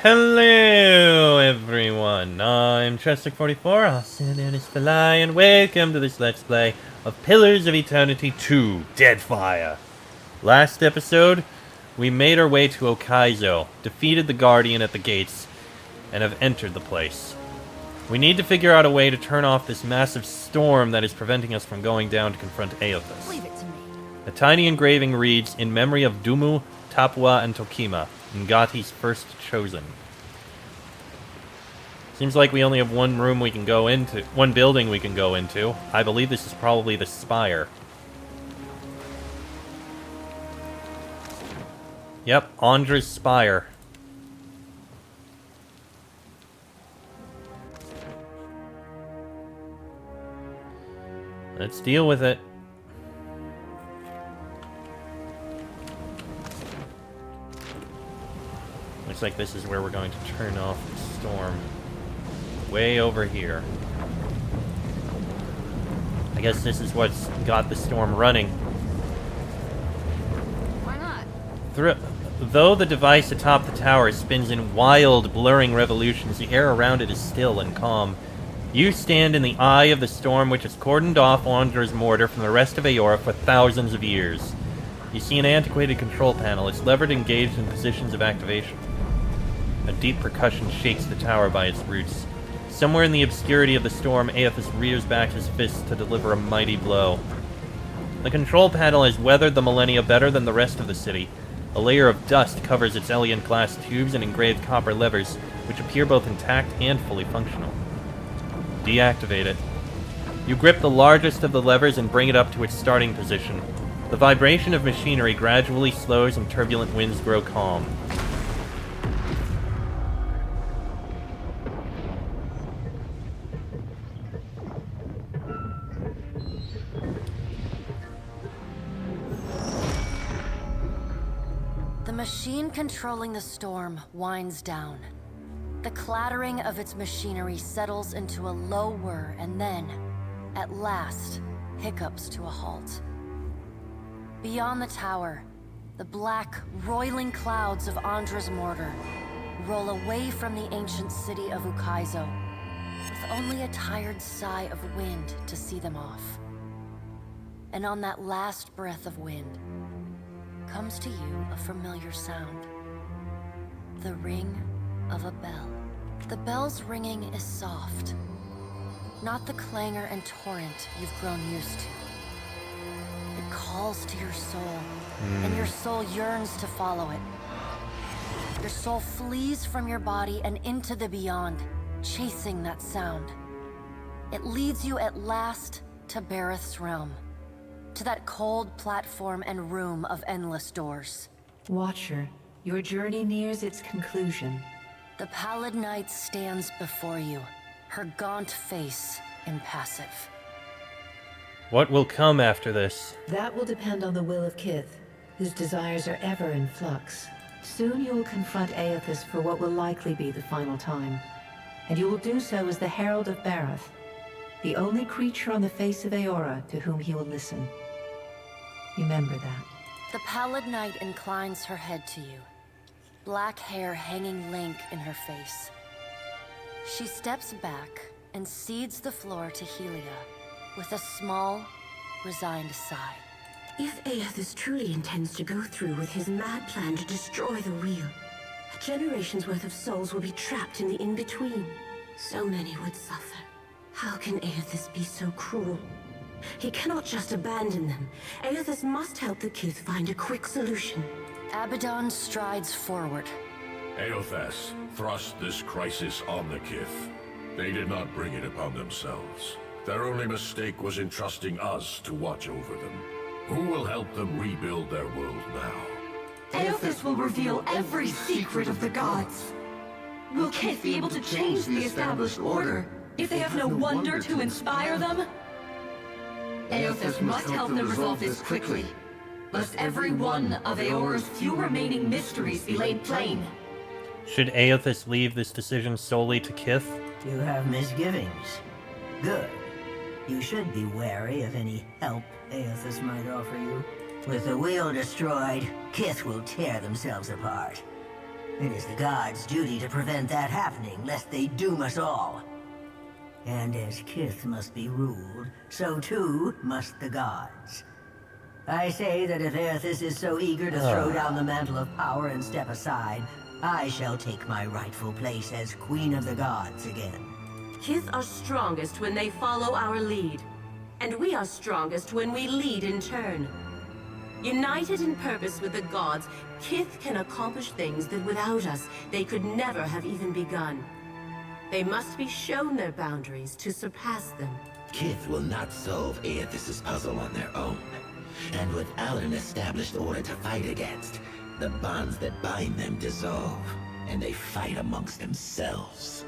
Hello everyone, I'm Chester44, also known as Fly, and welcome to this Let's Play of Pillars of Eternity 2, Deadfire. Last episode, we made our way to Ukaizo, defeated the Guardian at the gates, and have entered the place. We need to figure out a way to turn off this massive storm that is preventing us from going down to confront Eothas. Leave it to me. A tiny engraving reads, "In memory of Dumu, Tapua, and Tokima, Ngati's first chosen." Seems like we only have one room we can go into, one building we can go into. I believe this is probably the spire. Yep, Andra's spire. Let's deal with it. Looks like this is where we're going to turn off the storm. Way over here. I guess this is what's got the storm running. Why not? Though the device atop the tower spins in wild, blurring revolutions, the air around it is still and calm. You stand in the eye of the storm which has cordoned off Wanderer's mortar from the rest of Eora for thousands of years. You see an antiquated control panel. It's levered and engaged in positions of activation. A deep percussion shakes the tower by its roots. Somewhere in the obscurity of the storm, Eothas rears back his fist to deliver a mighty blow. The control panel has weathered the millennia better than the rest of the city. A layer of dust covers its elegant glass tubes and engraved copper levers, which appear both intact and fully functional. Deactivate it. You grip the largest of the levers and bring it up to its starting position. The vibration of machinery gradually slows and turbulent winds grow calm. The machine controlling the storm winds down. The clattering of its machinery settles into a low whir and then, at last, hiccups to a halt. Beyond the tower, the black, roiling clouds of Andra's mortar roll away from the ancient city of Ukaizo, with only a tired sigh of wind to see them off. And on that last breath of wind, comes to you a familiar sound. The ring of a bell. The bell's ringing is soft, not the clangor and torrent you've grown used to. It calls to your soul, and your soul yearns to follow it. Your soul flees from your body and into the beyond, chasing that sound. It leads you at last to Bareth's realm, to that cold platform and room of endless doors. Watcher, your journey nears its conclusion. The pallid knight stands before you, her gaunt face impassive. What will come after this? That will depend on the will of Kith, whose desires are ever in flux. Soon you will confront Eothas for what will likely be the final time. And you will do so as the Herald of Bareth, the only creature on the face of Eora to whom he will listen. Remember that. The pallid knight inclines her head to you, black hair hanging lank in her face. She steps back and cedes the floor to Helia with a small, resigned sigh. If Eothas truly intends to go through with his mad plan to destroy the Wheel, a generation's worth of souls will be trapped in the in-between. So many would suffer. How can Eothas be so cruel? He cannot just abandon them. Eothas must help the Kith find a quick solution. Abaddon strides forward. Eothas thrust this crisis on the Kith. They did not bring it upon themselves. Their only mistake was entrusting us to watch over them. Who will help them rebuild their world now? Eothas will reveal every secret of the gods. Will Kith be able to change the established order if they have no wonder to inspire them? Eothas must help them resolve this quickly, lest every one of Eora's few remaining mysteries be laid plain. Should Eothas leave this decision solely to Kith? You have misgivings. Good. You should be wary of any help Eothas might offer you. With the wheel destroyed, Kith will tear themselves apart. It is the gods' duty to prevent that happening, lest they doom us all. And as Kith must be ruled, so too must the gods. I say that if Eothas is so eager to throw down the mantle of power and step aside, I shall take my rightful place as Queen of the Gods again. Kith are strongest when they follow our lead. And we are strongest when we lead in turn. United in purpose with the gods, Kith can accomplish things that without us, they could never have even begun. They must be shown their boundaries to surpass them. Kith will not solve Eothas' puzzle on their own. And without an established order to fight against, the bonds that bind them dissolve, and they fight amongst themselves.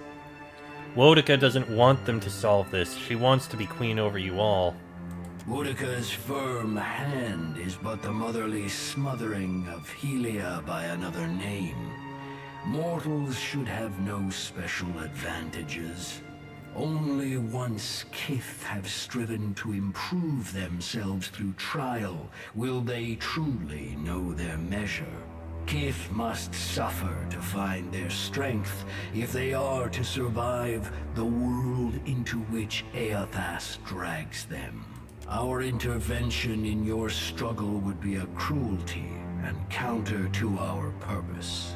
Woedica doesn't want them to solve this. She wants to be queen over you all. Woedica's firm hand is but the motherly smothering of Helia by another name. Mortals should have no special advantages. Only once Kith have striven to improve themselves through trial will they truly know their measure. Kith must suffer to find their strength if they are to survive the world into which Eothas drags them. Our intervention in your struggle would be a cruelty and counter to our purpose.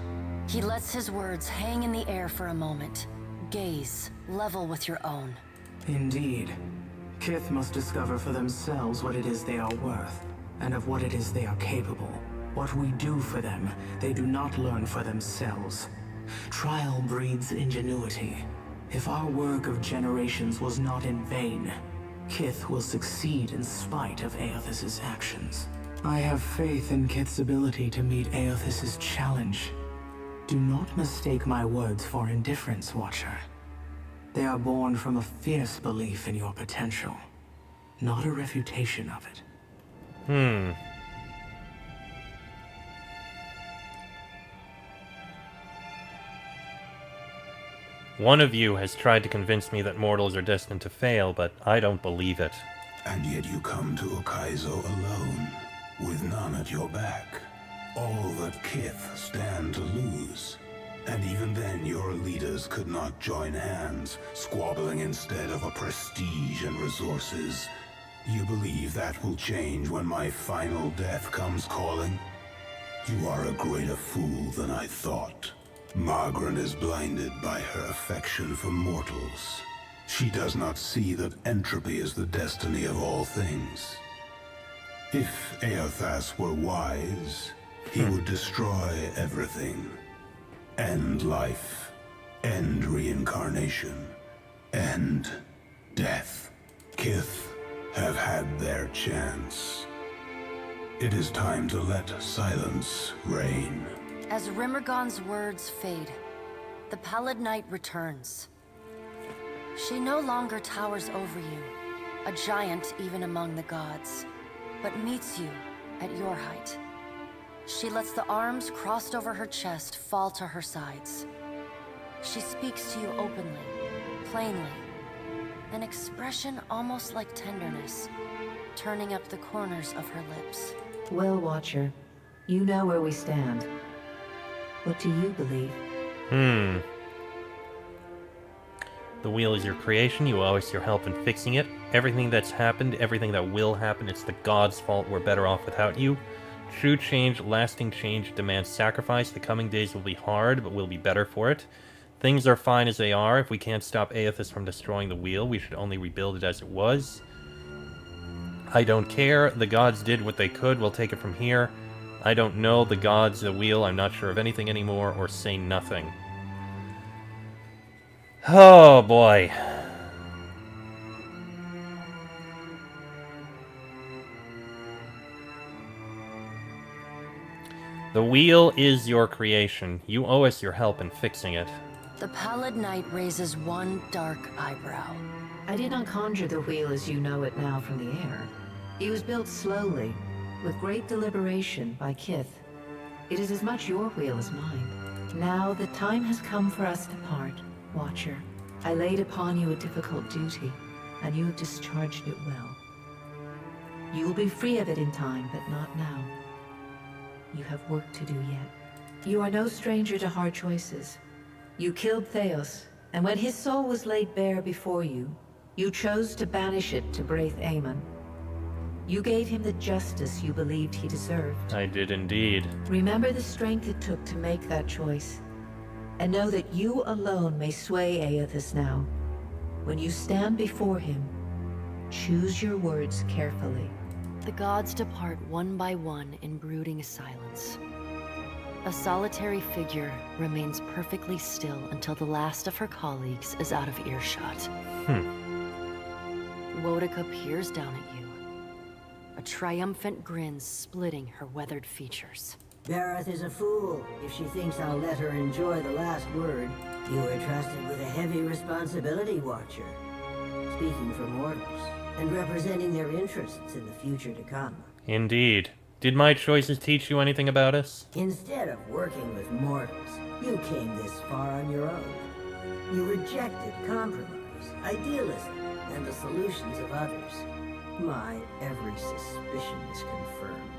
He lets his words hang in the air for a moment. Gaze, level with your own. Indeed. Kith must discover for themselves what it is they are worth, and of what it is they are capable. What we do for them, they do not learn for themselves. Trial breeds ingenuity. If our work of generations was not in vain, Kith will succeed in spite of Eothas' actions. I have faith in Kith's ability to meet Eothas' challenge. Do not mistake my words for indifference, Watcher. They are born from a fierce belief in your potential, not a refutation of it. One of you has tried to convince me that mortals are destined to fail, but I don't believe it. And yet you come to Ukaizo alone, with none at your back. All that Kith stand to lose. And even then your leaders could not join hands, squabbling instead of a prestige and resources. You believe that will change when my final death comes calling? You are a greater fool than I thought. Margaret is blinded by her affection for mortals. She does not see that entropy is the destiny of all things. If Eothas were wise, he would destroy everything. End life. End reincarnation. End death. Kith have had their chance. It is time to let silence reign. As Rimmergon's words fade, the Pallid Knight returns. She no longer towers over you, a giant even among the gods, but meets you at your height. She lets the arms crossed over her chest fall to her sides. She speaks to you openly, plainly, an expression almost like tenderness, turning up the corners of her lips. Well, Watcher, you know where we stand. What do you believe? The wheel is your creation. You owe us your help in fixing it. Everything that's happened, everything that will happen, it's the gods' fault. We're better off without you. True change, lasting change, demands sacrifice. The coming days will be hard, but we'll be better for it. Things are fine as they are. If we can't stop Eothas from destroying the wheel, we should only rebuild it as it was. I don't care. The gods did what they could. We'll take it from here. I don't know the gods, the wheel. I'm not sure of anything anymore, or say nothing. Oh, boy. The wheel is your creation. You owe us your help in fixing it. The Pallid Knight raises one dark eyebrow. I did not conjure the wheel as you know it now from the air. It was built slowly, with great deliberation by Kith. It is as much your wheel as mine. Now the time has come for us to part, Watcher. I laid upon you a difficult duty, and you have discharged it well. You will be free of it in time, but not now. You have work to do yet. You are no stranger to hard choices. You killed Theos, and when his soul was laid bare before you, you chose to banish it to Braith Aemon. You gave him the justice you believed he deserved. I did indeed. Remember the strength it took to make that choice, and know that you alone may sway Eothas now. When you stand before him, choose your words carefully. The gods depart one by one in brooding silence. A solitary figure remains perfectly still until the last of her colleagues is out of earshot. Woedica peers down at you, a triumphant grin splitting her weathered features. Bareth is a fool if she thinks I'll let her enjoy the last word. You were trusted with a heavy responsibility, Watcher. Speaking for mortals, and representing their interests in the future to come. Indeed. Did my choices teach you anything about us? Instead of working with mortals, you came this far on your own. You rejected compromise, idealism, and the solutions of others. My every suspicion is confirmed.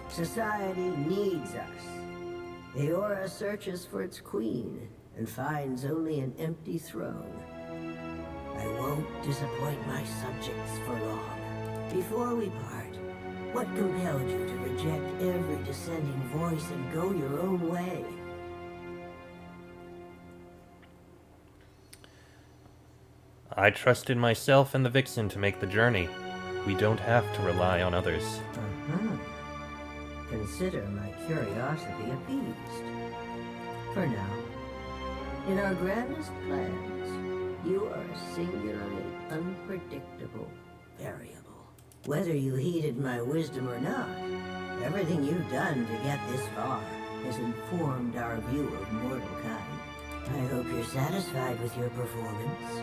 Society needs us. Eora searches for its queen, and finds only an empty throne. I won't disappoint my subjects for long. Before we part, what compelled you to reject every dissenting voice and go your own way? I trusted myself and the Vixen to make the journey. We don't have to rely on others. Consider my curiosity appeased. For now, in our grandest plans, you are a singularly unpredictable variable. Whether you heeded my wisdom or not, everything you've done to get this far has informed our view of mortal kind. I hope you're satisfied with your performance.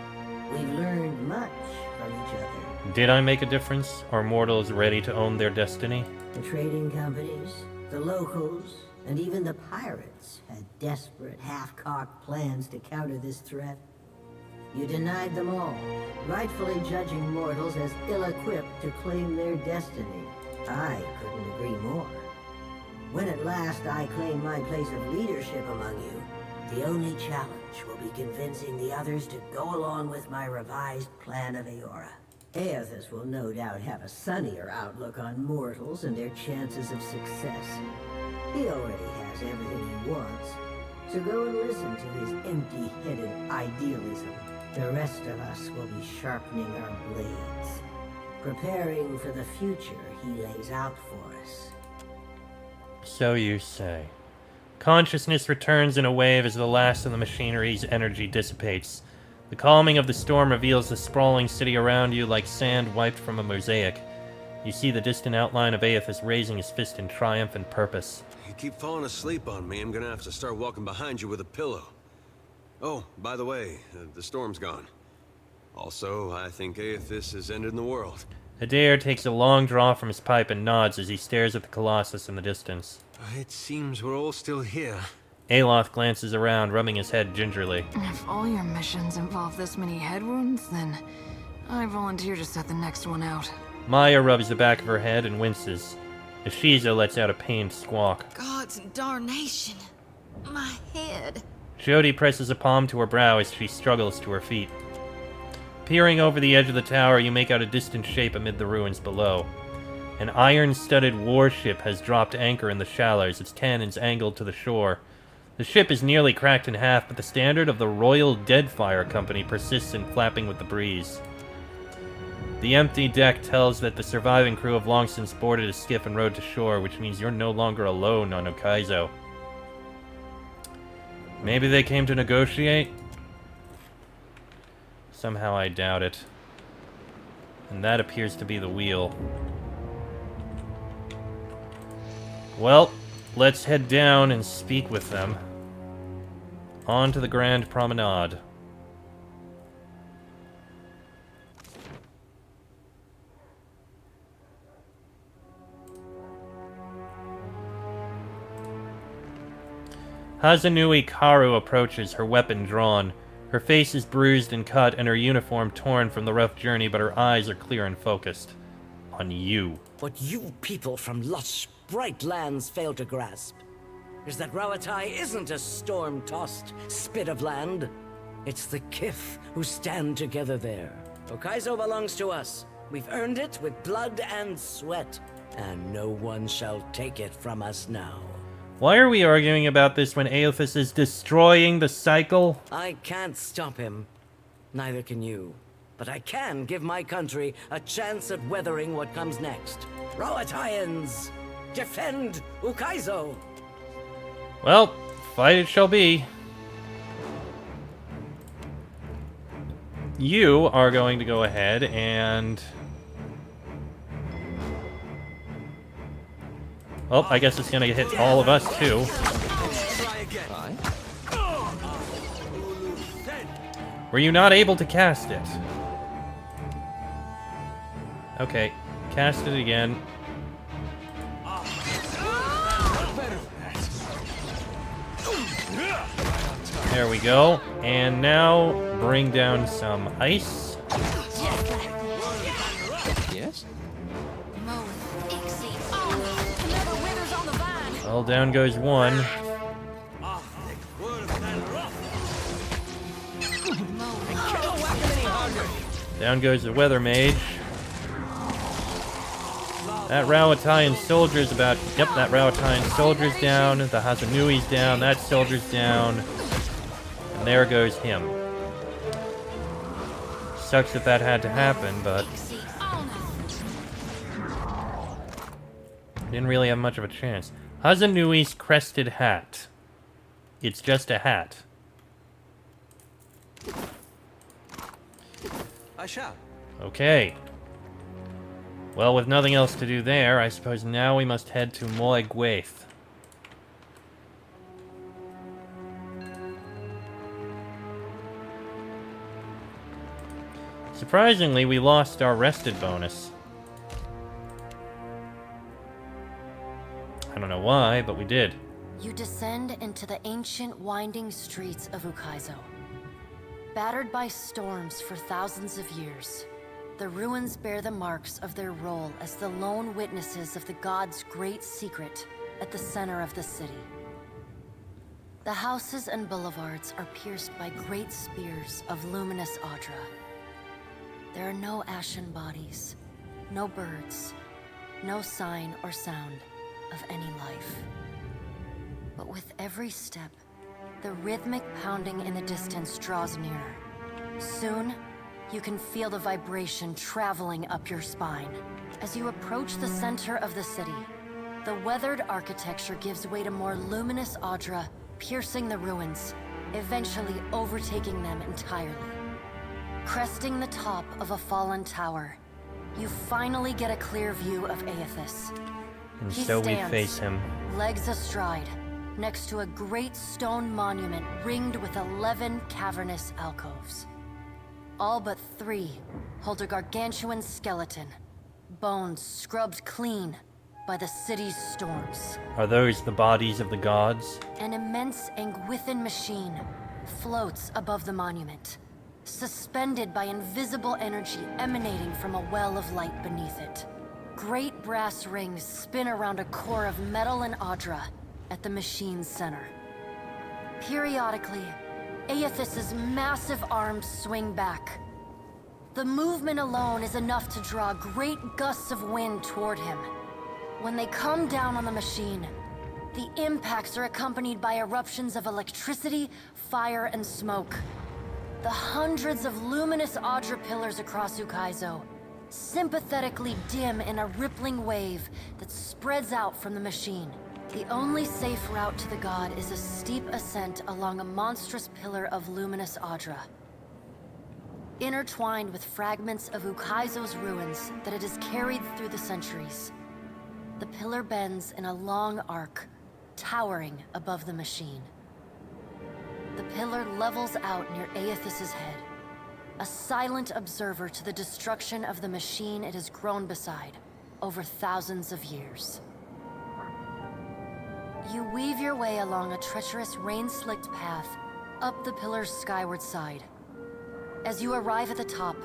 We've learned much from each other. Did I make a difference? Are mortals ready to own their destiny? The trading companies, the locals, and even the pirates had desperate, half-cocked plans to counter this threat. You denied them all, rightfully judging mortals as ill-equipped to claim their destiny. I couldn't agree more. When at last I claim my place of leadership among you, the only challenge will be convincing the others to go along with my revised plan of Eora. Eothas will no doubt have a sunnier outlook on mortals and their chances of success. He already has everything he wants, so go and listen to his empty-headed idealism. The rest of us will be sharpening our blades, preparing for the future he lays out for us. So you say. Consciousness returns in a wave as the last of the machinery's energy dissipates. The calming of the storm reveals the sprawling city around you like sand wiped from a mosaic. You see the distant outline of Eothas raising his fist in triumph and purpose. You keep falling asleep on me, I'm gonna have to start walking behind you with a pillow. Oh, by the way, the storm's gone. Also, I think Eothas has ended the world. Adair takes a long draw from his pipe and nods as he stares at the Colossus in the distance. It seems we're all still here. Aloth glances around, rubbing his head gingerly. If all your missions involve this many head wounds, then I volunteer to set the next one out. Maya rubs the back of her head and winces. Ashiza lets out a pained squawk. God's darnation. My head. Jody presses a palm to her brow as she struggles to her feet. Peering over the edge of the tower, you make out a distant shape amid the ruins below. An iron-studded warship has dropped anchor in the shallows, its cannons angled to the shore. The ship is nearly cracked in half, but the standard of the Royal Deadfire Company persists in flapping with the breeze. The empty deck tells that the surviving crew have long since boarded a skiff and rowed to shore, which means you're no longer alone on Ukaizo. Maybe they came to negotiate? Somehow I doubt it. And that appears to be the wheel. Well, let's head down and speak with them. On to the Grand Promenade. Hazanui Karu approaches, her weapon drawn. Her face is bruised and cut, and her uniform torn from the rough journey, but her eyes are clear and focused. On you. What you people from lush, bright lands fail to grasp is that Rauatai isn't a storm-tossed spit of land. It's the Kith who stand together there. Ukaizo belongs to us. We've earned it with blood and sweat, and no one shall take it from us now. Why are we arguing about this when Eothas is destroying the cycle? I can't stop him. Neither can you. But I can give my country a chance at weathering what comes next. Rauataians, defend Ukaizo! Well, fight it shall be. You are going to go ahead and... Oh, I guess it's gonna hit all of us, too. Were you not able to cast it? Okay, cast it again. There we go. And now bring down some ice. Yes? Well, down goes one. Down goes the weather mage. That Rauataian soldier's about... Yep, that Rauataian soldier's down. The Hazanui's down. That soldier's down. And there goes him. Sucks that that had to happen, but... Didn't really have much of a chance. Hazanui's crested hat. It's just a hat. I shall. Okay. Well, with nothing else to do there, I suppose now we must head to Moy Gwaith. Surprisingly, we lost our rested bonus. I don't know why, but we did. You descend into the ancient winding streets of Ukaizo. Battered by storms for thousands of years, the ruins bear the marks of their role as the lone witnesses of the god's great secret at the center of the city. The houses and boulevards are pierced by great spears of luminous Audra. There are no ashen bodies, no birds, no sign or sound of any life. But with every step, the rhythmic pounding in the distance draws nearer. Soon, you can feel the vibration traveling up your spine. As you approach the center of the city, the weathered architecture gives way to more luminous Audra, piercing the ruins, eventually overtaking them entirely. Cresting the top of a fallen tower, you finally get a clear view of Eothas. And He so stands, we face him. legs astride, next to a great stone monument ringed with 11 cavernous alcoves. All but 3 hold a gargantuan skeleton, bones scrubbed clean by the city's storms. Are those the bodies of the gods? An immense Angwithan machine floats above the monument, suspended by invisible energy emanating from a well of light beneath it. Great brass rings spin around a core of metal and Audra at the machine's center. Periodically, Eothas's massive arms swing back. The movement alone is enough to draw great gusts of wind toward him. When they come down on the machine, the impacts are accompanied by eruptions of electricity, fire, and smoke. The hundreds of luminous Audra pillars across Ukaizo sympathetically dim in a rippling wave that spreads out from the machine. The only safe route to the god is a steep ascent along a monstrous pillar of luminous Audra, intertwined with fragments of Ukaizo's ruins that it has carried through the centuries. The pillar bends in a long arc, towering above the machine. The pillar levels out near Eothas's head, a silent observer to the destruction of the machine it has grown beside over thousands of years. You weave your way along a treacherous rain-slicked path up the pillar's skyward side. As you arrive at the top,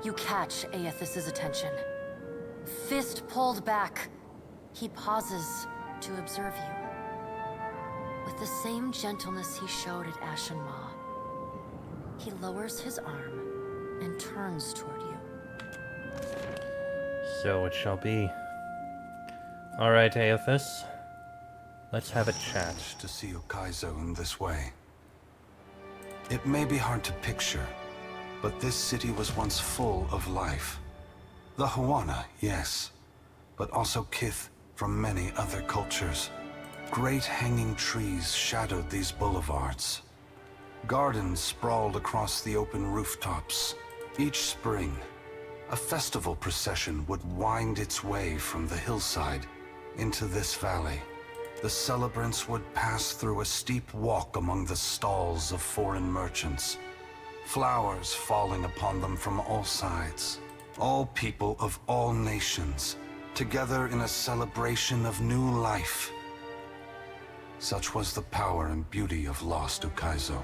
you catch Eothas's attention. Fist pulled back, he pauses to observe you. With the same gentleness he showed at Ashenmaw, he lowers his arm and turns toward you. So it shall be. Alright, Eothas. Let's have a chat. To see Ukaizo in this way. It may be hard to picture, but this city was once full of life. The Huana, yes, but also kith from many other cultures. Great hanging trees shadowed these boulevards. Gardens sprawled across the open rooftops. Each spring, a festival procession would wind its way from the hillside into this valley. The celebrants would pass through a steep walk among the stalls of foreign merchants, flowers falling upon them from all sides. All people of all nations, together in a celebration of new life. Such was the power and beauty of lost Ukaizo.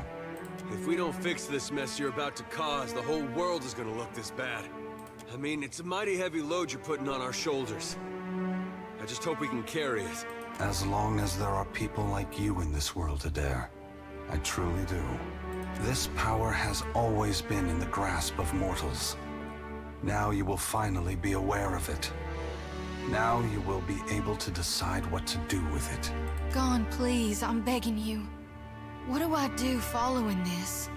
If we don't fix this mess you're about to cause, the whole world is gonna look this bad. I mean, it's a mighty heavy load you're putting on our shoulders. I just hope we can carry it. As long as there are people like you in this world, Adair, I truly do. This power has always been in the grasp of mortals. Now you will finally be aware of it. Now you will be able to decide what to do with it. Gon, please, I'm begging you. What do I do following this?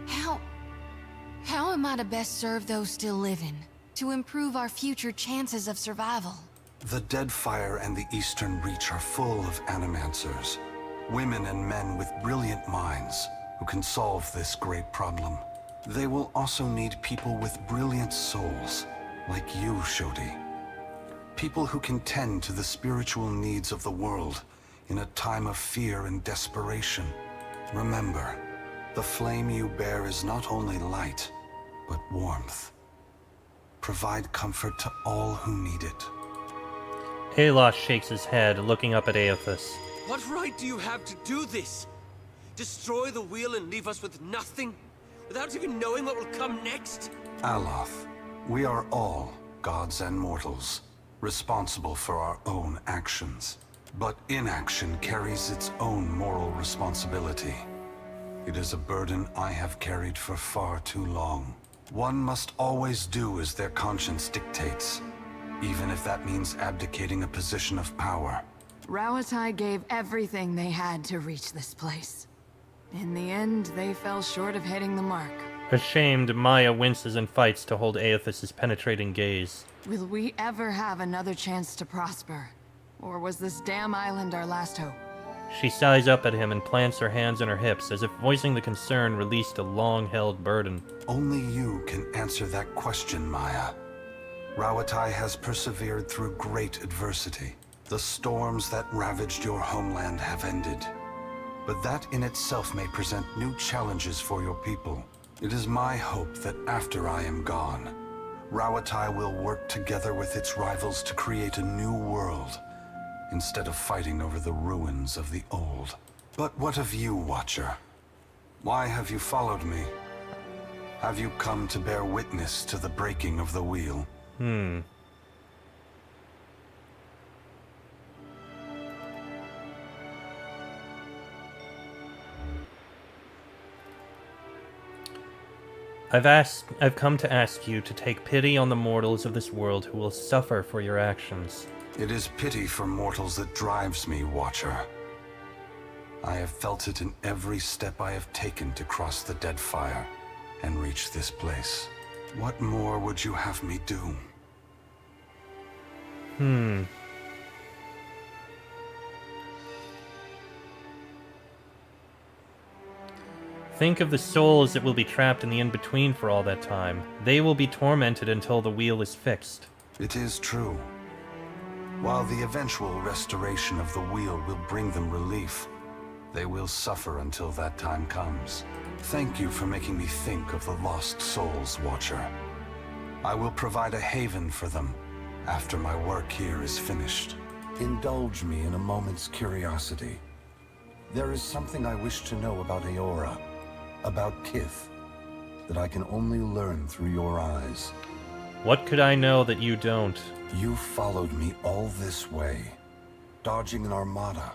How am I to best serve those still living? To improve our future chances of survival? The Deadfire and the Eastern Reach are full of animancers. Women and men with brilliant minds who can solve this great problem. They will also need people with brilliant souls, like you, Shodi. People who can tend to the spiritual needs of the world in a time of fear and desperation. Remember, the flame you bear is not only light, but warmth. Provide comfort to all who need it. Eothas shakes his head, looking up at Eothas. What right do you have to do this? Destroy the wheel and leave us with nothing? Without even knowing what will come next? Aloth, we are all gods and mortals, responsible for our own actions. But inaction carries its own moral responsibility. It is a burden I have carried for far too long. One must always do as their conscience dictates, even if that means abdicating a position of power. Rauatai gave everything they had to reach this place. In the end, they fell short of hitting the mark. Ashamed, Maya winces and fights to hold Eothas' penetrating gaze. Will we ever have another chance to prosper? Or was this damn island our last hope? She sighs up at him and plants her hands on her hips, as if voicing the concern released a long-held burden. Only you can answer that question, Maya. Rauatai has persevered through great adversity. The storms that ravaged your homeland have ended. But that in itself may present new challenges for your people. It is my hope that after I am gone, Rauatai will work together with its rivals to create a new world, instead of fighting over the ruins of the old. But what of you, Watcher? Why have you followed me? Have you come to bear witness to the breaking of the wheel? I've come to ask you to take pity on the mortals of this world who will suffer for your actions. It is pity for mortals that drives me, Watcher. I have felt it in every step I have taken to cross the Deadfire and reach this place. What more would you have me do? Think of the souls that will be trapped in the in-between for all that time. They will be tormented until the wheel is fixed. It is true. While the eventual restoration of the wheel will bring them relief, they will suffer until that time comes. Thank you for making me think of the lost souls, Watcher. I will provide a haven for them after my work here is finished. Indulge me in a moment's curiosity. There is something I wish to know about Eora, about Kith, that I can only learn through your eyes. What could I know that you don't? You followed me all this way, dodging an armada,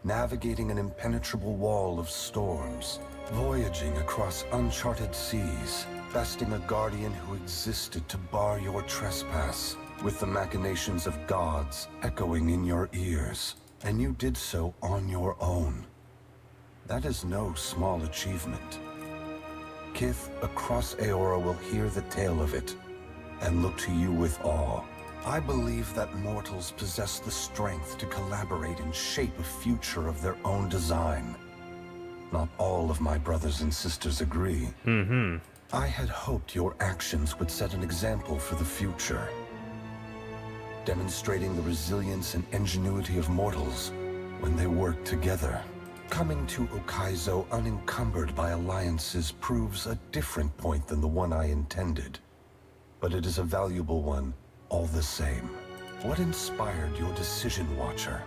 navigating an impenetrable wall of storms, voyaging across uncharted seas, besting a guardian who existed to bar your trespass, with the machinations of gods echoing in your ears, and you did so on your own. That is no small achievement. Kith across Eora will hear the tale of it, and look to you with awe. I believe that mortals possess the strength to collaborate and shape a future of their own design. Not all of my brothers and sisters agree. I had hoped your actions would set an example for the future, demonstrating the resilience and ingenuity of mortals when they work together. Coming to Ukaizo unencumbered by alliances proves a different point than the one I intended, but it is a valuable one all the same. What inspired your decision, Watcher?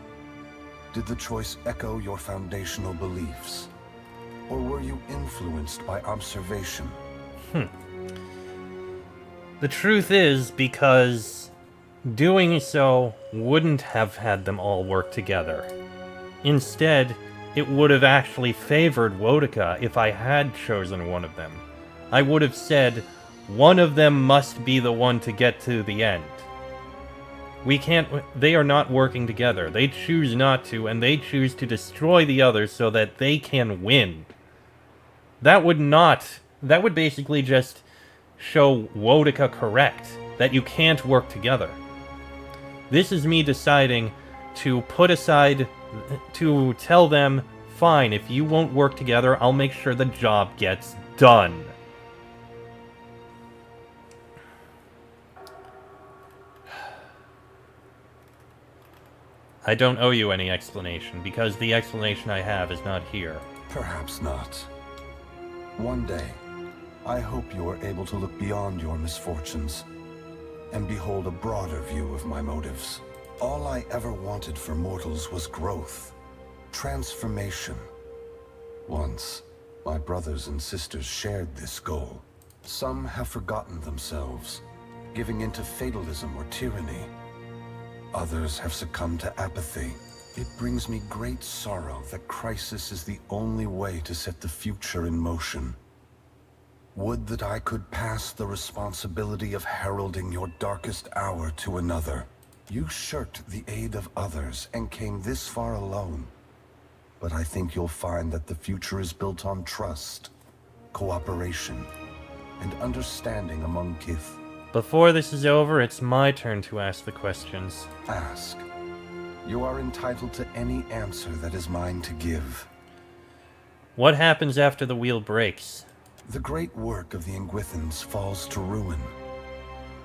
Did the choice echo your foundational beliefs? Or were you influenced by observation? The truth is, because doing so wouldn't have had them all work together. Instead, it would have actually favored Wodika if I had chosen one of them. I would have said, one of them must be the one to get to the end. They are not working together. They choose not to, and they choose to destroy the others so that they can win. That would basically just show Wodika correct, that you can't work together. This is me deciding to tell them, fine, if you won't work together, I'll make sure the job gets done. I don't owe you any explanation, because the explanation I have is not here. Perhaps not. One day, I hope you are able to look beyond your misfortunes and behold a broader view of my motives. All I ever wanted for mortals was growth, transformation. Once, my brothers and sisters shared this goal. Some have forgotten themselves, giving into fatalism or tyranny. Others have succumbed to apathy. It brings me great sorrow that crisis is the only way to set the future in motion. Would that I could pass the responsibility of heralding your darkest hour to another. You shirked the aid of others and came this far alone. But I think you'll find that the future is built on trust, cooperation, and understanding among Kith. Before this is over, it's my turn to ask the questions. Ask. You are entitled to any answer that is mine to give. What happens after the wheel breaks? The great work of the Engwithans falls to ruin.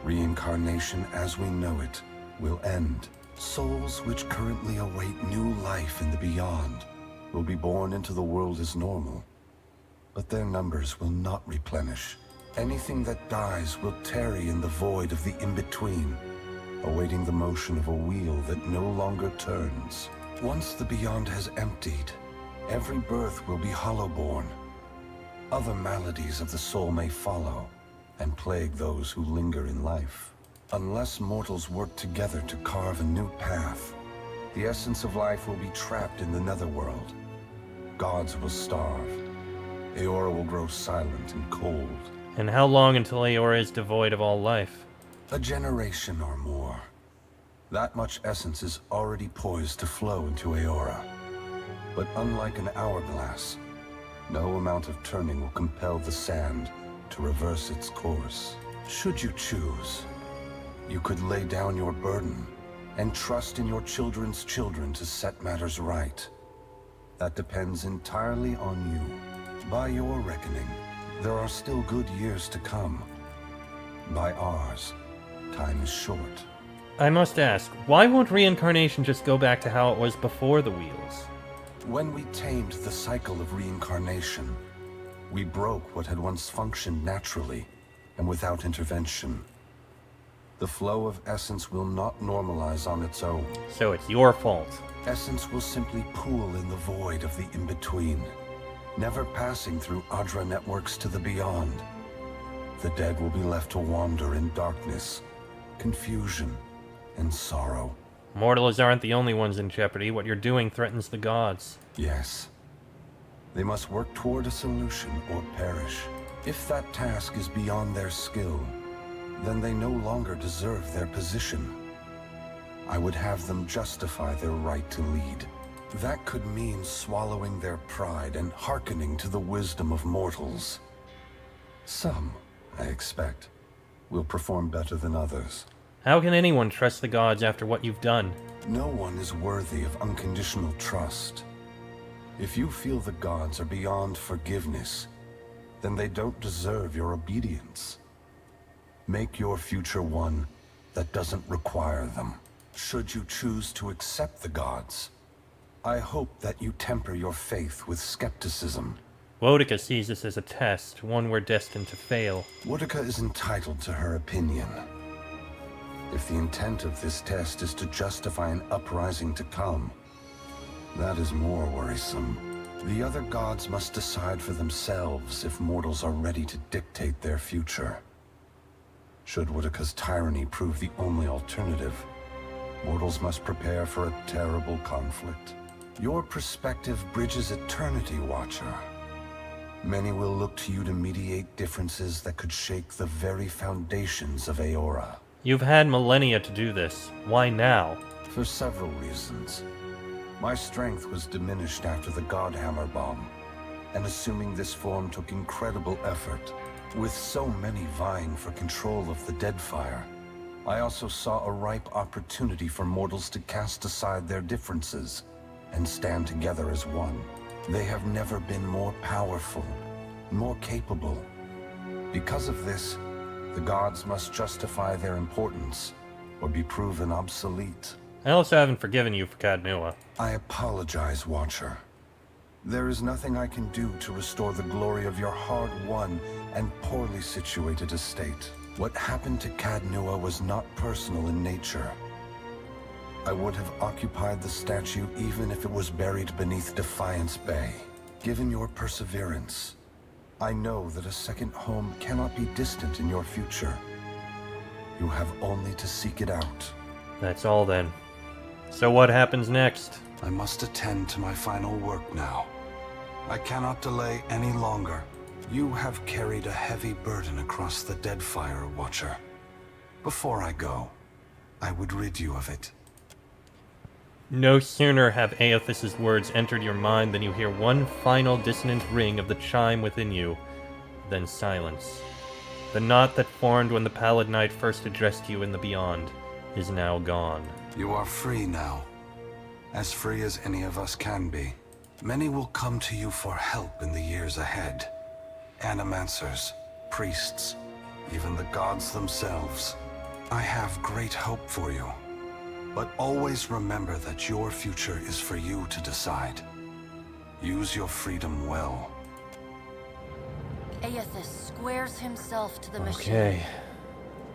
Reincarnation as we know it will end. Souls which currently await new life in the beyond will be born into the world as normal, but their numbers will not replenish. Anything that dies will tarry in the void of the in-between, awaiting the motion of a wheel that no longer turns. Once the beyond has emptied, every birth will be hollow-born. Other maladies of the soul may follow, and plague those who linger in life. Unless mortals work together to carve a new path, the essence of life will be trapped in the netherworld. Gods will starve. Eora will grow silent and cold. And how long until Eora is devoid of all life? A generation or more. That much essence is already poised to flow into Eora. But unlike an hourglass, no amount of turning will compel the sand to reverse its course. Should you choose, you could lay down your burden and trust in your children's children to set matters right. That depends entirely on you. By your reckoning, there are still good years to come. By ours, time is short. I must ask, why won't reincarnation just go back to how it was before the wheels? When we tamed the cycle of reincarnation, we broke what had once functioned naturally and without intervention. The flow of essence will not normalize on its own. So it's your fault. Essence will simply pool in the void of the in-between, never passing through Adra networks to the beyond. The dead will be left to wander in darkness, confusion, and sorrow. Mortals aren't the only ones in jeopardy. What you're doing threatens the gods. Yes. They must work toward a solution or perish. If that task is beyond their skill, then they no longer deserve their position. I would have them justify their right to lead. That could mean swallowing their pride and hearkening to the wisdom of mortals. Some, I expect, will perform better than others. How can anyone trust the gods after what you've done? No one is worthy of unconditional trust. If you feel the gods are beyond forgiveness, then they don't deserve your obedience. Make your future one that doesn't require them. Should you choose to accept the gods, I hope that you temper your faith with skepticism. Woedica sees this as a test, one we're destined to fail. Woedica is entitled to her opinion. If the intent of this test is to justify an uprising to come, that is more worrisome. The other gods must decide for themselves if mortals are ready to dictate their future. Should Woedica's tyranny prove the only alternative, mortals must prepare for a terrible conflict. Your perspective bridges eternity, Watcher. Many will look to you to mediate differences that could shake the very foundations of Eora. You've had millennia to do this. Why now? For several reasons. My strength was diminished after the Godhammer bomb, and assuming this form took incredible effort. With so many vying for control of the Deadfire, I also saw a ripe opportunity for mortals to cast aside their differences and stand together as one. They have never been more powerful, more capable. Because of this, the gods must justify their importance or be proven obsolete. I also haven't forgiven you for Cadnua. I apologize, Watcher. There is nothing I can do to restore the glory of your hard-won and poorly situated estate. What happened to Cadnua was not personal in nature. I would have occupied the statue even if it was buried beneath Defiance Bay. Given your perseverance, I know that a second home cannot be distant in your future. You have only to seek it out. That's all then. So what happens next? I must attend to my final work now. I cannot delay any longer. You have carried a heavy burden across the Deadfire, Watcher. Before I go, I would rid you of it. No sooner have Eothas' words entered your mind than you hear one final dissonant ring of the chime within you, then silence. The knot that formed when the Pallid Knight first addressed you in the Beyond is now gone. You are free now. As free as any of us can be. Many will come to you for help in the years ahead. Animancers, priests, even the gods themselves. I have great hope for you. But always remember that your future is for you to decide. Use your freedom well. Eothas squares himself to the machine. Okay.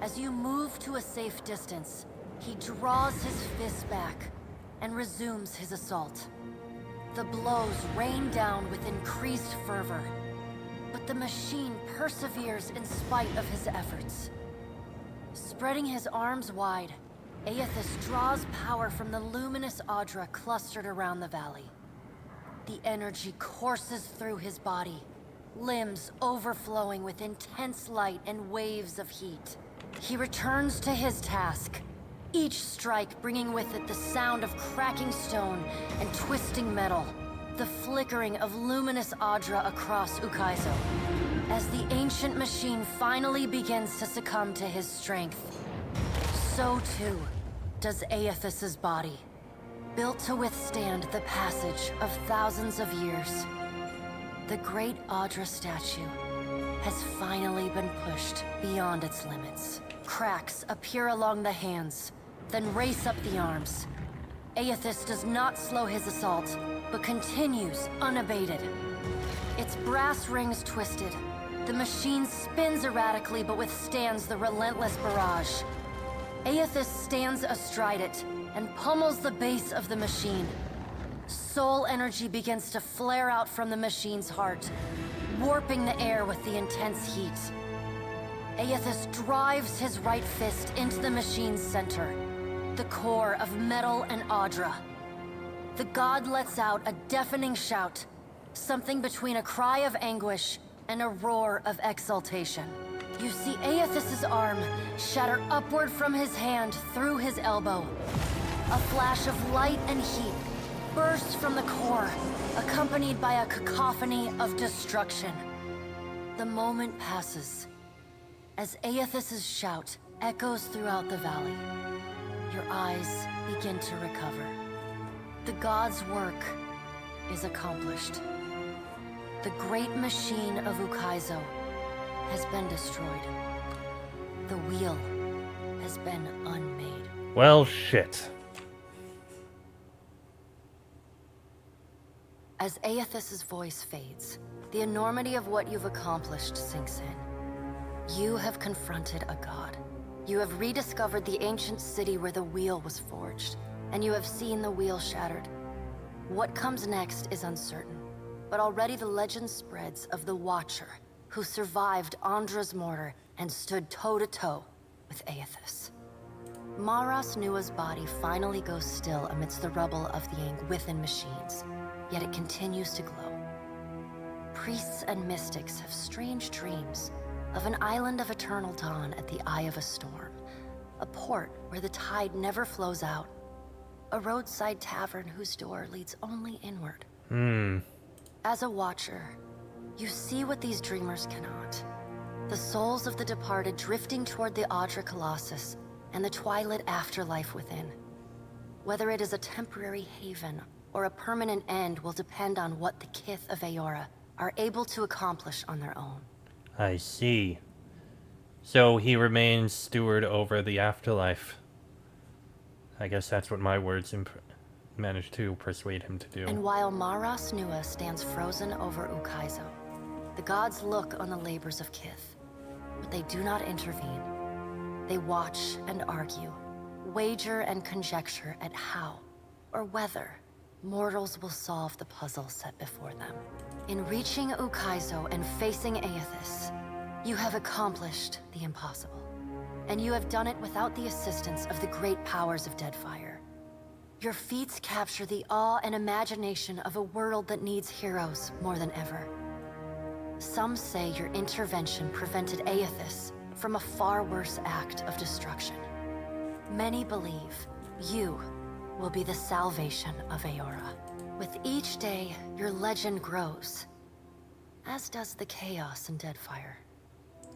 As you move to a safe distance, he draws his fist back and resumes his assault. The blows rain down with increased fervor, but the machine perseveres in spite of his efforts. Spreading his arms wide, Eothas draws power from the luminous Audra clustered around the valley. The energy courses through his body, limbs overflowing with intense light and waves of heat. He returns to his task, each strike bringing with it the sound of cracking stone and twisting metal, the flickering of luminous Audra across Ukaizo. As the ancient machine finally begins to succumb to his strength, so too does Eothas' body, built to withstand the passage of thousands of years. The great Audra statue has finally been pushed beyond its limits. Cracks appear along the hands, then race up the arms. Eothas does not slow his assault, but continues unabated. Its brass rings twisted. The machine spins erratically but withstands the relentless barrage. Eothas stands astride it and pummels the base of the machine. Soul energy begins to flare out from the machine's heart, warping the air with the intense heat. Eothas drives his right fist into the machine's center. the core of Metal and Audra. The god lets out a deafening shout, something between a cry of anguish and a roar of exultation. You see Eothas' arm shatter upward from his hand through his elbow. A flash of light and heat bursts from the core, accompanied by a cacophony of destruction. The moment passes as Eothas' shout echoes throughout the valley. Your eyes begin to recover. The god's work is accomplished. The great machine of Ukaizo has been destroyed. The wheel has been unmade. Well, shit. As Eothas' voice fades, the enormity of what you've accomplished sinks in. You have confronted a god. You have rediscovered the ancient city where the wheel was forged, and you have seen the wheel shattered. What comes next is uncertain, but already the legend spreads of the Watcher, who survived Andra's mortar and stood toe-to-toe with Eothas. Maras Nua's body finally goes still amidst the rubble of the Angwithan machines, yet it continues to glow. Priests and mystics have strange dreams of an island of eternal dawn at the eye of a storm, a port where the tide never flows out, a roadside tavern whose door leads only inward. As a watcher, you see what these dreamers cannot. The souls of the departed drifting toward the Audra Colossus and the twilight afterlife within. Whether it is a temporary haven or a permanent end will depend on what the Kith of Eora are able to accomplish on their own. I see. So he remains steward over the afterlife. I guess that's what my words managed to persuade him to do. And while Maras Nua stands frozen over Ukaizo, the gods look on the labors of Kith, but they do not intervene. They watch and argue, wager and conjecture at how, or whether, mortals will solve the puzzle set before them. In reaching Ukaizo and facing Eothas, you have accomplished the impossible. And you have done it without the assistance of the great powers of Deadfire. Your feats capture the awe and imagination of a world that needs heroes more than ever. Some say your intervention prevented Eothas from a far worse act of destruction. Many believe you will be the salvation of Eora. With each day, your legend grows, as does the chaos in Deadfire.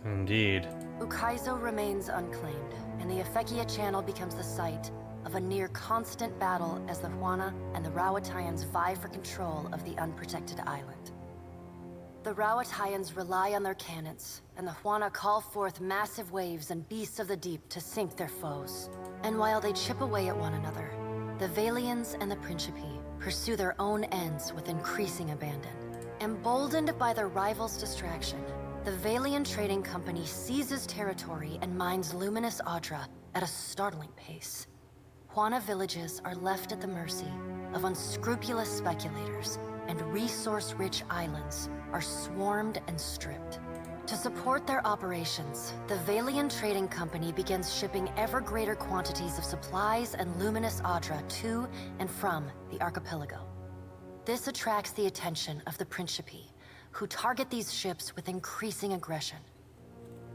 Indeed. Ukaizo remains unclaimed, and the Efekia Channel becomes the site of a near-constant battle as the Huana and the Rawatayans vie for control of the unprotected island. The Rawatayans rely on their cannons, and the Huana call forth massive waves and beasts of the deep to sink their foes. And while they chip away at one another, the Valians and the Principi pursue their own ends with increasing abandon. Emboldened by their rivals' distraction, the Valian Trading Company seizes territory and mines luminous Audra at a startling pace. Huana villages are left at the mercy of unscrupulous speculators, and resource-rich islands are swarmed and stripped. To support their operations, the Valian Trading Company begins shipping ever greater quantities of supplies and luminous Audra to and from the archipelago. This attracts the attention of the Principi, who target these ships with increasing aggression.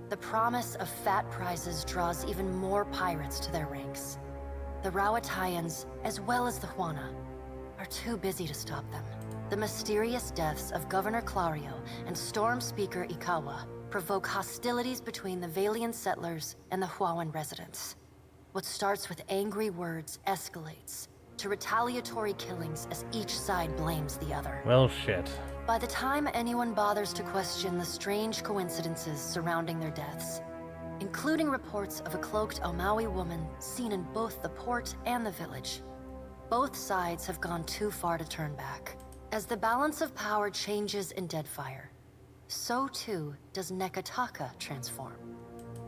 The promise of fat prizes draws even more pirates to their ranks. The Rawatayans, as well as the Huana, are too busy to stop them. The mysterious deaths of Governor Clario and Storm Speaker Ikawa provoke hostilities between the Valian settlers and the Huawan residents. What starts with angry words escalates to retaliatory killings as each side blames the other. Well, shit. By the time anyone bothers to question the strange coincidences surrounding their deaths, including reports of a cloaked Omawi woman seen in both the port and the village, both sides have gone too far to turn back. As the balance of power changes in Deadfire, so too does Nekataka transform.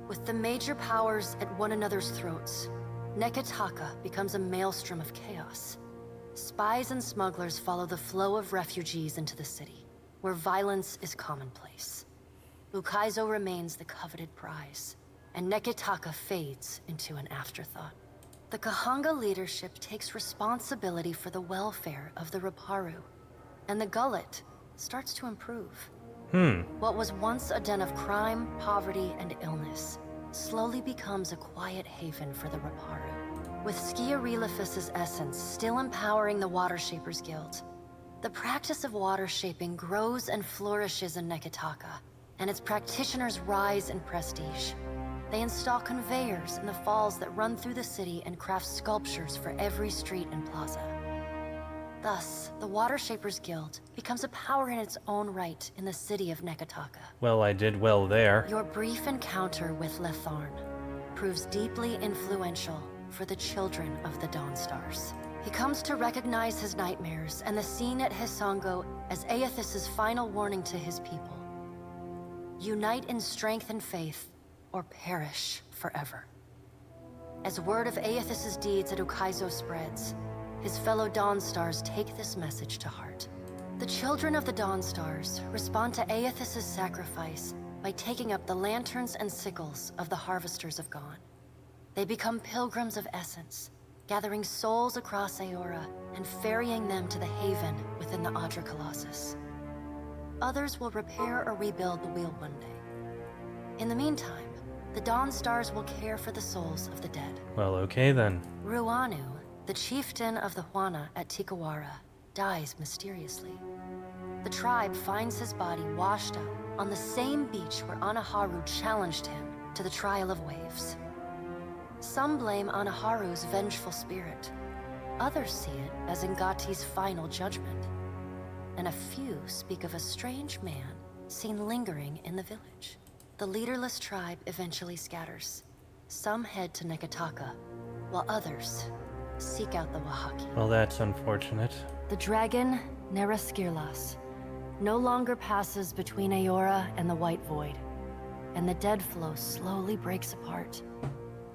With the major powers at one another's throats, Nekataka becomes a maelstrom of chaos. Spies and smugglers follow the flow of refugees into the city, where violence is commonplace. Ukaizo remains the coveted prize, and Nekataka fades into an afterthought. The Kahanga leadership takes responsibility for the welfare of the Raparu, and the Gullet starts to improve. What was once a den of crime, poverty, and illness slowly becomes a quiet haven for the Raparu. With Skiarilifus's essence still empowering the Water Shapers Guild, the practice of water shaping grows and flourishes in Neketaka, and its practitioners rise in prestige. They install conveyors in the falls that run through the city and craft sculptures for every street and plaza. Thus, the Water Shapers Guild becomes a power in its own right in the city of Neketaka. Well, I did well there. Your brief encounter with Letharn proves deeply influential for the children of the Dawnstars. He comes to recognize his nightmares and the scene at Hisongo as Eothas' final warning to his people. Unite in strength and faith, or perish forever. As word of Eothas' deeds at Ukaizo spreads, his fellow Dawnstars take this message to heart. The children of the Dawnstars respond to Eothas' sacrifice by taking up the lanterns and sickles of the Harvesters of Gone. They become pilgrims of essence, gathering souls across Aora and ferrying them to the haven within the Adra Colossus. Others will repair or rebuild the wheel one day. In the meantime, the Dawnstars will care for the souls of the dead. Well, okay then. Ruanu, the chieftain of the Huana at Tikawara, dies mysteriously. The tribe finds his body washed up on the same beach where Anaharu challenged him to the trial of waves. Some blame Anaharu's vengeful spirit. Others see it as Ngati's final judgment. And a few speak of a strange man seen lingering in the village. The leaderless tribe eventually scatters. Some head to Neketaka, while others seek out the Wahaki. Well, that's unfortunate. The dragon, Neraskirlas, no longer passes between Aora and the White Void, and the dead flow slowly breaks apart,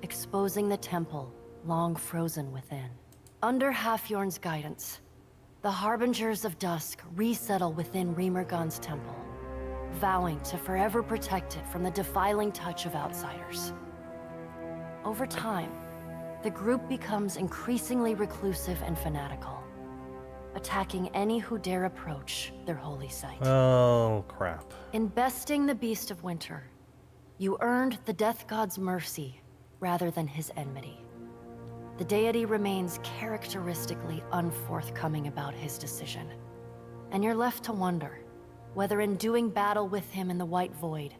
exposing the temple long frozen within. Under Halfjorn's guidance, the Harbingers of Dusk resettle within Remergon's temple, vowing to forever protect it from the defiling touch of outsiders. Over time, the group becomes increasingly reclusive and fanatical, attacking any who dare approach their holy site. Oh, crap. In besting the Beast of Winter, you earned the Death God's mercy rather than his enmity. The deity remains characteristically unforthcoming about his decision, and you're left to wonder whether in doing battle with him in the White Void,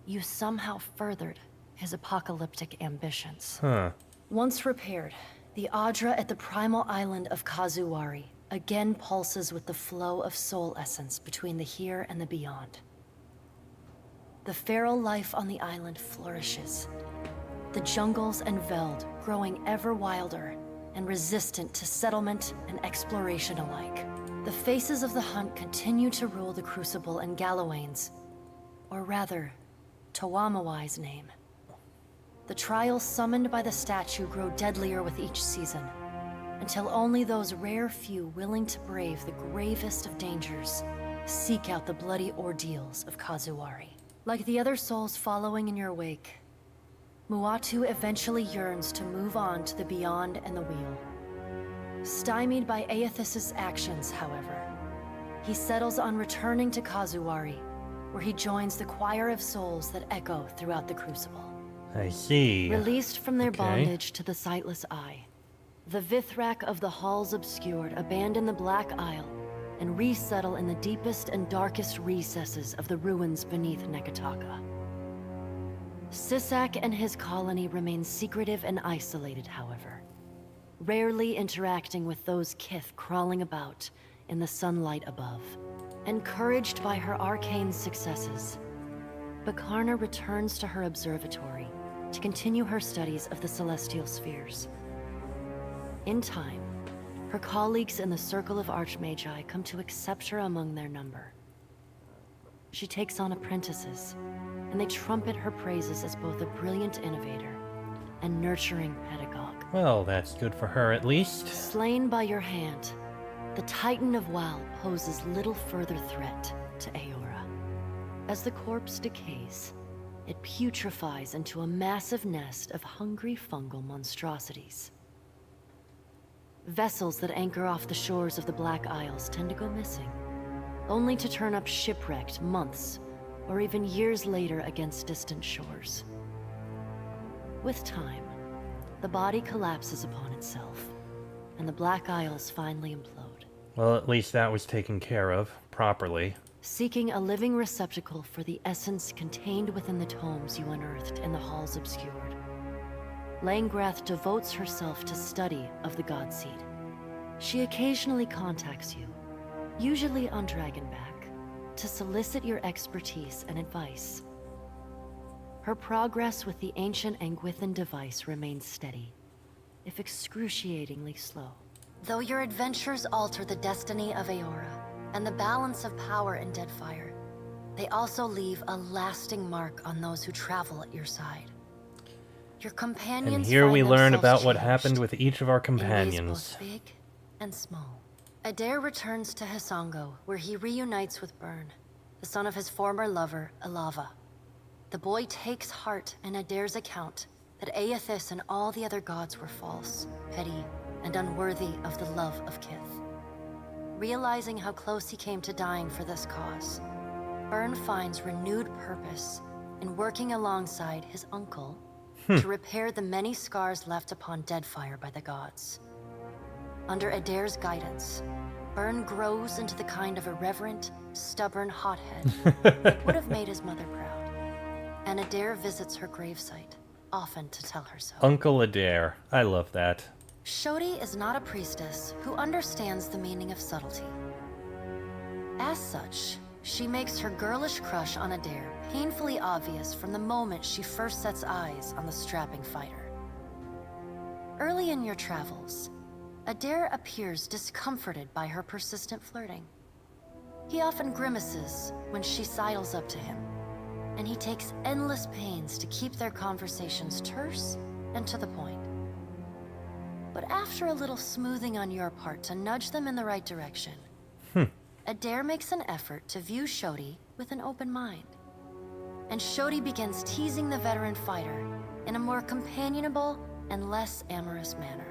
you somehow furthered his apocalyptic ambitions. Once repaired, the Adra at the primal island of Kazuwari again pulses with the flow of soul essence between the here and the beyond. The feral life on the island flourishes, the jungles and veld growing ever wilder and resistant to settlement and exploration alike. The faces of the hunt continue to rule the Crucible and Galawain's, or rather, Tawamawai's name. The trials summoned by the statue grow deadlier with each season, until only those rare few willing to brave the gravest of dangers seek out the bloody ordeals of Kazuwari. Like the other souls following in your wake, Muatu eventually yearns to move on to the beyond and the wheel. Stymied by Eothas' actions, however, he settles on returning to Kazuwari, where he joins the choir of souls that echo throughout the Crucible. I see. Released from their bondage to the sightless eye, the Vithrak of the Halls Obscured abandon the Black Isle and resettle in the deepest and darkest recesses of the ruins beneath Neketaka. Sisak and his colony remain secretive and isolated, however, rarely interacting with those kith crawling about in the sunlight above. Encouraged by her arcane successes, Bakarna returns to her observatory to continue her studies of the celestial spheres. In time, her colleagues in the Circle of Archmagi come to accept her among their number. She takes on apprentices, and they trumpet her praises as both a brilliant innovator and nurturing pedagogue. Well, that's good for her at least. Slain by your hand, the Titan of Wal poses little further threat to Aora. As the corpse decays, it putrefies into a massive nest of hungry fungal monstrosities. Vessels that anchor off the shores of the Black Isles tend to go missing, only to turn up shipwrecked months or even years later against distant shores. With time, the body collapses upon itself, and the Black Isles finally implode. Well, at least that was taken care of, properly. Seeking a living receptacle for the essence contained within the tomes you unearthed in the halls obscured, Langgrath devotes herself to study of the Godseed. She occasionally contacts you, usually on Dragonback, to solicit your expertise and advice. Her progress with the ancient Anguithan device remains steady, if excruciatingly slow. Though your adventures alter the destiny of Eora and the balance of power in Deadfire, they also leave a lasting mark on those who travel at your side. Your companions And here we find learn themselves about what changed happened with each of our in ways companions. both big and small. Adair returns to Hisango, where he reunites with Byrne, the son of his former lover, Alava. The boy takes heart in Adair's account that Eothas and all the other gods were false, petty, and unworthy of the love of Kith. Realizing how close he came to dying for this cause, Byrne finds renewed purpose in working alongside his uncle to repair the many scars left upon Deadfire by the gods. Under Adair's guidance, Byrne grows into the kind of irreverent, stubborn hothead that would have made his mother proud. And Adair visits her gravesite, often to tell her so. Uncle Adair. I love that. Shodi is not a priestess who understands the meaning of subtlety. As such, she makes her girlish crush on Adair painfully obvious from the moment she first sets eyes on the strapping fighter. Early in your travels, Adair appears discomforted by her persistent flirting. He often grimaces when she sidles up to him, and he takes endless pains to keep their conversations terse and to the point. But after a little smoothing on your part to nudge them in the right direction, Adair makes an effort to view Shodi with an open mind. And Shodi begins teasing the veteran fighter in a more companionable and less amorous manner.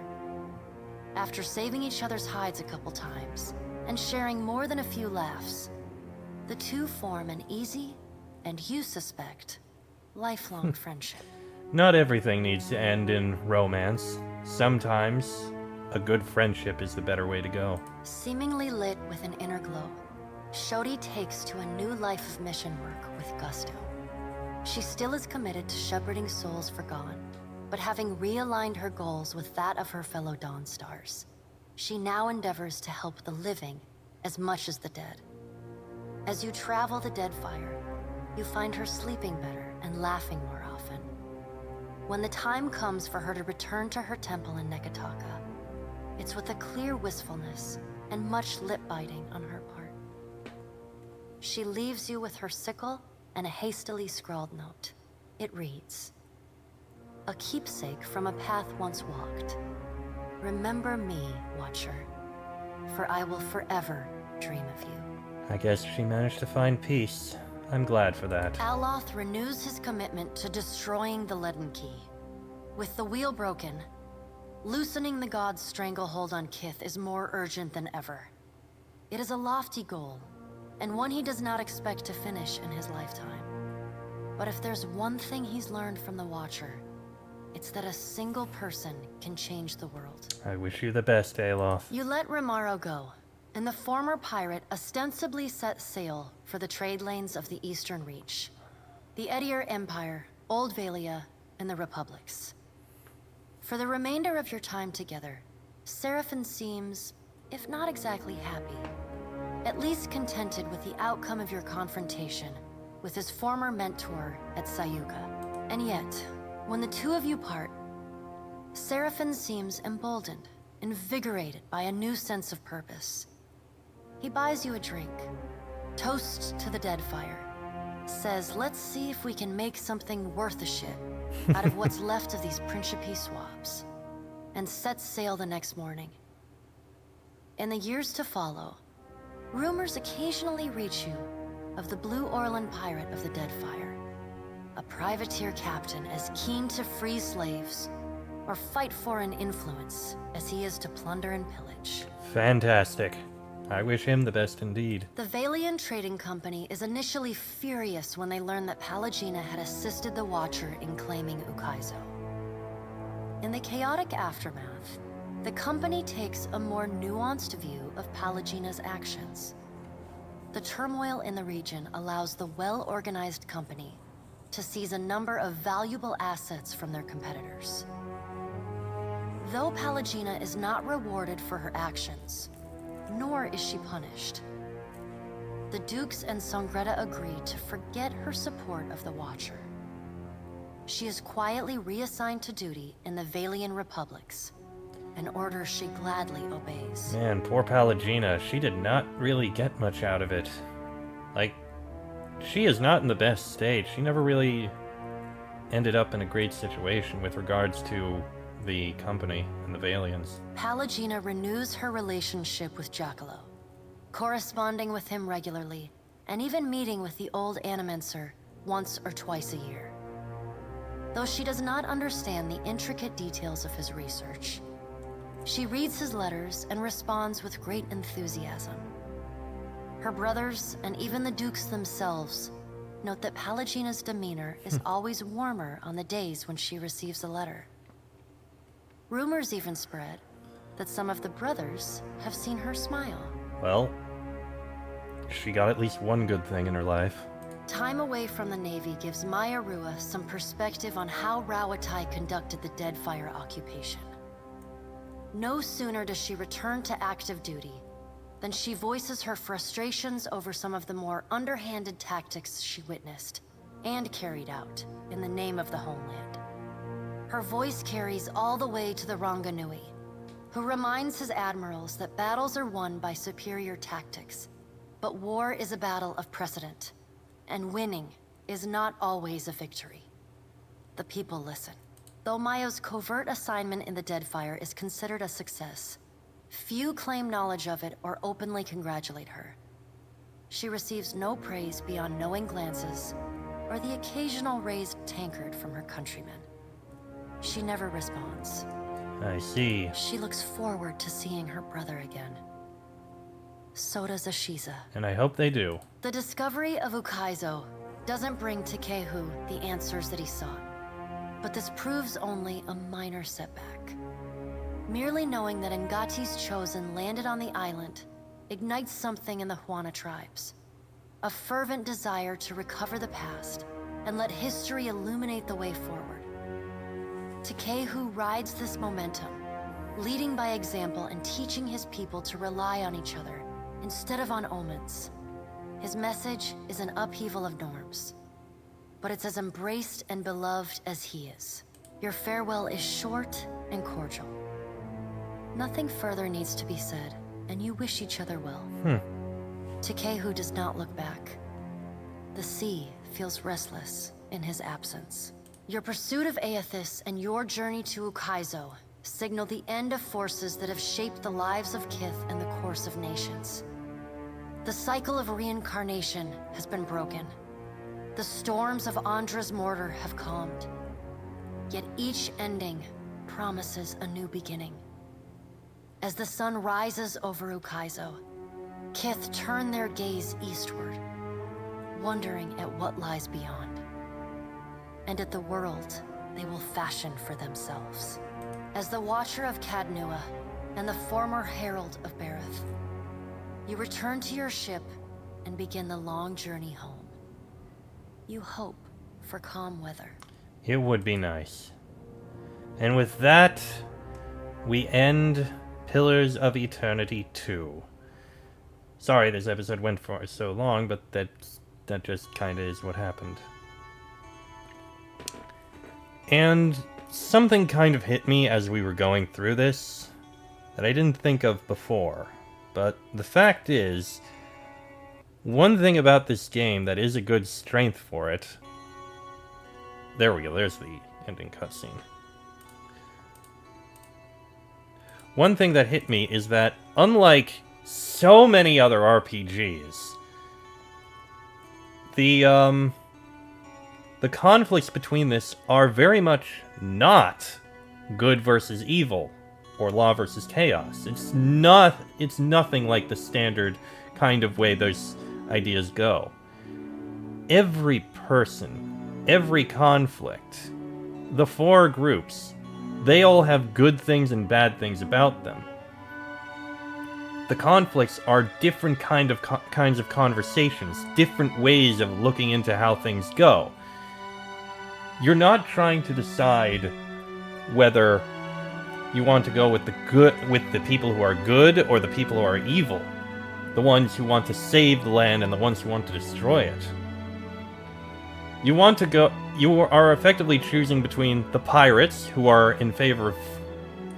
After saving each other's hides a couple times and sharing more than a few laughs, the two form an easy, and you suspect, lifelong friendship. Not everything needs to end in romance. Sometimes, a good friendship is the better way to go. Seemingly lit with an inner glow, Shodi takes to a new life of mission work with gusto. She still is committed to shepherding souls forgone, but having realigned her goals with that of her fellow Dawnstars, she now endeavors to help the living as much as the dead. As you travel the Deadfire, you find her sleeping better and laughing more often. When the time comes for her to return to her temple in Neketaka, it's with a clear wistfulness and much lip-biting on her part. She leaves you with her sickle and a hastily scrawled note. It reads, "A keepsake from a path once walked. Remember me, Watcher, for I will forever dream of you." I guess she managed to find peace. I'm glad for that. Aloth renews his commitment to destroying the Leaden Key. With the wheel broken, loosening the god's stranglehold on Kith is more urgent than ever. It is a lofty goal, and one he does not expect to finish in his lifetime. But if there's one thing he's learned from the Watcher, it's that a single person can change the world. I wish you the best, Aloth. You let Romaro go, and the former pirate ostensibly set sail for the trade lanes of the Eastern Reach, the Edier Empire, Old Valia, and the Republics. For the remainder of your time together, Seraphon seems, if not exactly happy, at least contented with the outcome of your confrontation with his former mentor at Sayuka. And yet, when the two of you part, Seraphon seems emboldened, invigorated by a new sense of purpose. He buys you a drink, toasts to the Deadfire, says let's see if we can make something worth a shit out of what's left of these Principe swabs, and sets sail the next morning. In the years to follow, rumors occasionally reach you of the Blue Orlan pirate of the Deadfire, a privateer captain as keen to free slaves or fight for an influence, as he is to plunder and pillage. Fantastic. I wish him the best indeed. The Valian Trading Company is initially furious when they learn that Pallegina had assisted the Watcher in claiming Ukaizo. In the chaotic aftermath, the company takes a more nuanced view of Pallegina's actions. The turmoil in the region allows the well-organized company to seize a number of valuable assets from their competitors. Though Pallegina is not rewarded for her actions, nor is she punished, the Dukes and Songreta agree to forget her support of the Watcher. She is quietly reassigned to duty in the Valian Republics, an order she gladly obeys. Man, poor Pallegina. She did not really get much out of it. Like, she is not in the best state. She never really ended up in a great situation with regards to the company and the Valians. Pallegina renews her relationship with Giacomo, corresponding with him regularly, and even meeting with the old Animenser once or twice a year. Though she does not understand the intricate details of his research, she reads his letters and responds with great enthusiasm. Her brothers, and even the Dukes themselves, note that Pallegina's demeanor is always warmer on the days when she receives a letter. Rumors even spread that some of the brothers have seen her smile. Well, she got at least one good thing in her life. Time away from the Navy gives Maya Rua some perspective on how Rawatai conducted the Deadfire occupation. No sooner does she return to active duty than she voices her frustrations over some of the more underhanded tactics she witnessed and carried out in the name of the homeland. Her voice carries all the way to the Ranganui, who reminds his admirals that battles are won by superior tactics, but war is a battle of precedent, and winning is not always a victory. The people listen. Though Mayo's covert assignment in the Deadfire is considered a success, few claim knowledge of it or openly congratulate her. She receives no praise beyond knowing glances or the occasional raised tankard from her countrymen. She never responds. I see. She looks forward to seeing her brother again. So does Ashiza. And I hope they do. The discovery of Ukaizo doesn't bring Takehu the answers that he sought, but this proves only a minor setback. Merely knowing that Ngati's chosen landed on the island ignites something in the Huana tribes. A fervent desire to recover the past and let history illuminate the way forward. Takehu rides this momentum, leading by example and teaching his people to rely on each other instead of on omens. His message is an upheaval of norms, but it's as embraced and beloved as he is. Your farewell is short and cordial. Nothing further needs to be said, and you wish each other well. Takehu does not look back. The sea feels restless in his absence. Your pursuit of Eothas and your journey to Ukaizo signal the end of forces that have shaped the lives of Kith and the course of nations. The cycle of reincarnation has been broken. The storms of Andra's mortar have calmed. Yet each ending promises a new beginning. As the sun rises over Ukaizo, Kith turn their gaze eastward, wondering at what lies beyond. And at the world they will fashion for themselves. As the Watcher of Cadnua and the former Herald of Bareth, you return to your ship and begin the long journey home. You hope for calm weather. It would be nice. And with that, we end Pillars of Eternity 2. Sorry this episode went for so long, but that just kinda is what happened. And something kind of hit me as we were going through this that I didn't think of before. But the fact is, one thing about this game that is a good strength for it... There we go, there's the ending cutscene. One thing that hit me is that, unlike so many other RPGs, the conflicts between this are very much not good versus evil, or law versus chaos. It's nothing like the standard kind of way those ideas go. Every person, every conflict, the four groups, they all have good things and bad things about them. The conflicts are different kinds of conversations, different ways of looking into how things go. You're not trying to decide whether you want to go with the people who are good or the people who are evil, the ones who want to save the land and the ones who want to destroy it. You are effectively choosing between the pirates, who are in favor of,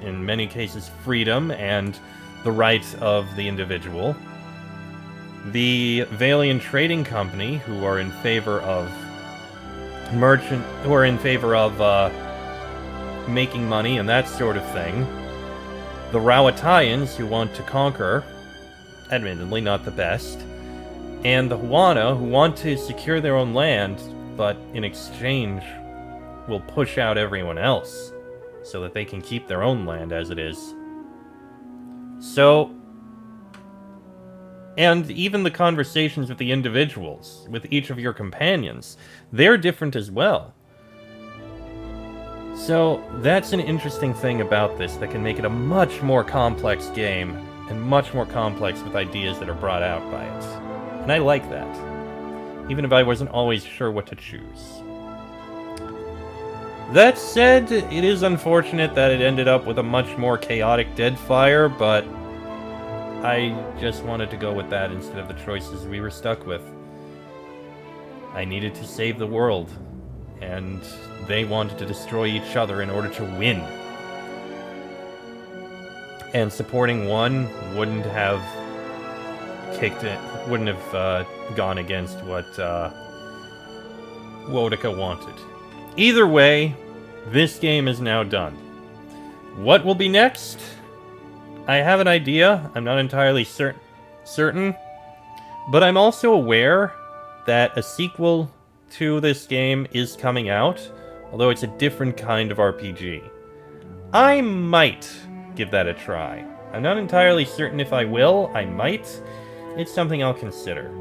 in many cases, freedom and the rights of the individual, the Valian Trading Company, who are in favor of making money and that sort of thing, the Rauataians, who want to conquer, admittedly not the best, and the Huana, who want to secure their own land, but in exchange will push out everyone else so that they can keep their own land as it is. So, and even the conversations with the individuals, with each of your companions, they're different as well. So, that's an interesting thing about this that can make it a much more complex game, and much more complex with ideas that are brought out by it. And I like that, even if I wasn't always sure what to choose. That said, it is unfortunate that it ended up with a much more chaotic Deadfire, but I just wanted to go with that instead of the choices we were stuck with. I needed to save the world, and they wanted to destroy each other in order to win. And supporting one wouldn't have gone against what Wodika wanted. Either way, this game is now done. What will be next? I have an idea. I'm not entirely certain, but I'm also aware that a sequel to this game is coming out, although it's a different kind of RPG. I might give that a try. I'm not entirely certain if I will. I might. It's something I'll consider.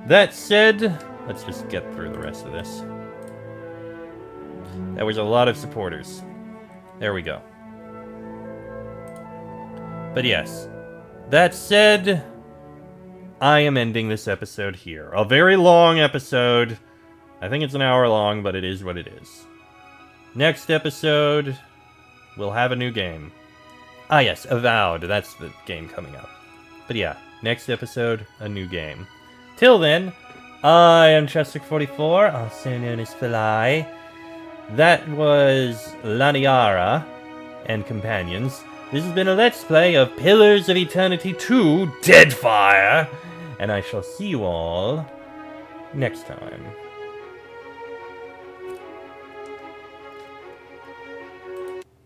That said, let's just get through the rest of this. That was a lot of supporters. There we go. But yes, that said, I am ending this episode here. A very long episode. I think it's an hour long, but it is what it is. Next episode, we'll have a new game. Ah yes, Avowed. That's the game coming up. But yeah, next episode, a new game. Till then, I am Chester44, also known as Fly. That was Laniara and companions. This has been a Let's Play of Pillars of Eternity 2 Deadfire, and I shall see you all next time.